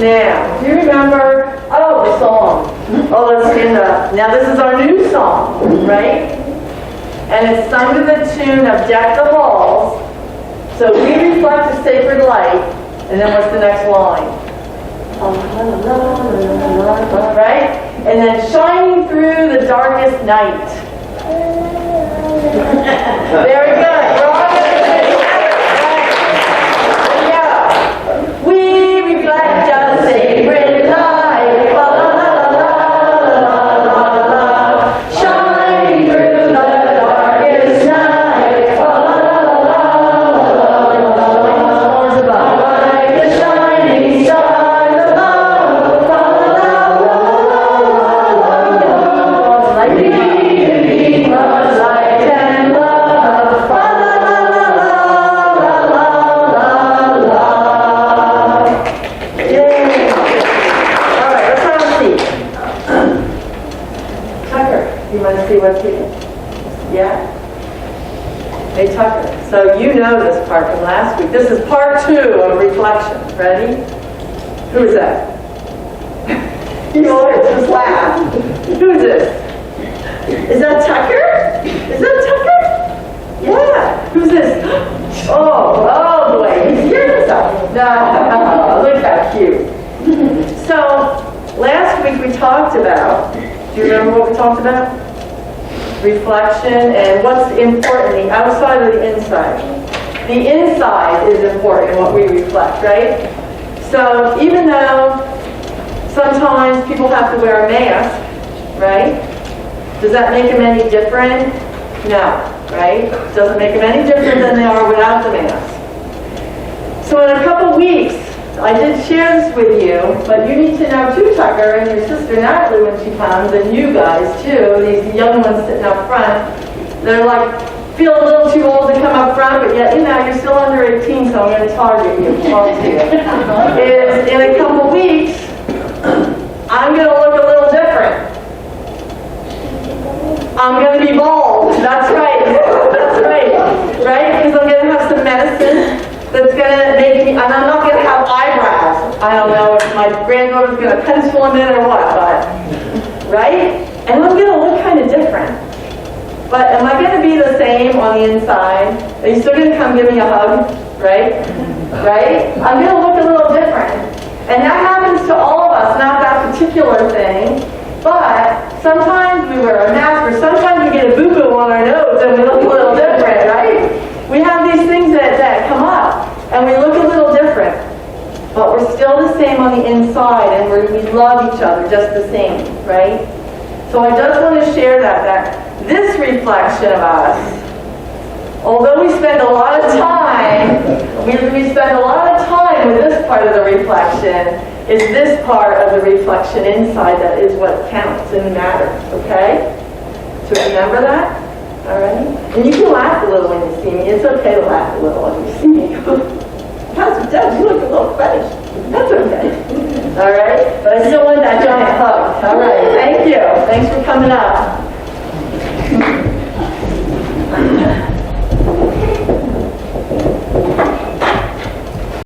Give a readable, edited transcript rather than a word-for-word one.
Now, do you remember, the song. Oh, let's stand up. Now this is our new song, right? And it's sung to the tune of Deck the Halls. So we reflect the sacred light, and then what's the next line? Right? And then shining through the darkest night. Very good. We're all going to do it. Yeah. We reflect a sacred light. La, la, la, la, la, la, la. Shining through the darkest night. La, la, la, la, la, la, la, la. Like the shining stars above. La, la, la, la, la, la, la. Like the light and love. La, la, la, la, la, la, la, la. Yay. All right, let's have a seat. Tucker, you want to see what's here? Yeah? Hey, Tucker. So you know this part from last week. This is part 2 of reflection. Ready? Who is that? You always just laugh. Who is this? Is that Tucker? Is that Tucker? Yeah. Who's this? Oh boy. He's here himself. No, look how cute. So, last week we talked about, do you remember what we talked about? Reflection and what's important, the outside or the inside? The inside is important in what we reflect, right? So, even though sometimes people have to wear a mask, right? Does that make them any different? No, right? Doesn't make them any different than they are without the mask. So in a couple weeks, I did share this with you, but you need to know too, Tucker, and your sister Natalie when she comes, and you guys too, these young ones sitting up front, they're like, feel a little too old to come up front, but yet, you're still under 18, so I'm going to target you, talk to you. Is in a couple weeks, I'm going to look a little different. I'm going to be bald. That's right. That's right. Right? Because I'm going to have some medicine that's going to make me, and I'm not going to have eyebrows. I don't know if my granddaughter's going to pencil them in or what, but, right? And I'm going to look kind of different. But am I going to be the same on the inside? Are you still going to come give me a hug? Right? Right? I'm going to look a little different. And that happens to all of us, not that particular thing. But sometimes we wear a mask, or sometimes we get a boo-boo on our nose and we look a little different, right? We have these things that come up, and we look a little different. But we're still the same on the inside, and we love each other just the same, right? So I just want to share that this reflection of us, although we spend a lot of time, we spend a lot of time with this part of the reflection, is this part of the reflection inside that is what counts and matters, okay? So remember that? All right? And you can laugh a little when you see me. It's okay to laugh a little when you see me. Pastor Deb, you look a little funny. That's okay. All right? But I still want that giant hug. All right. Thank you. Thanks for coming up.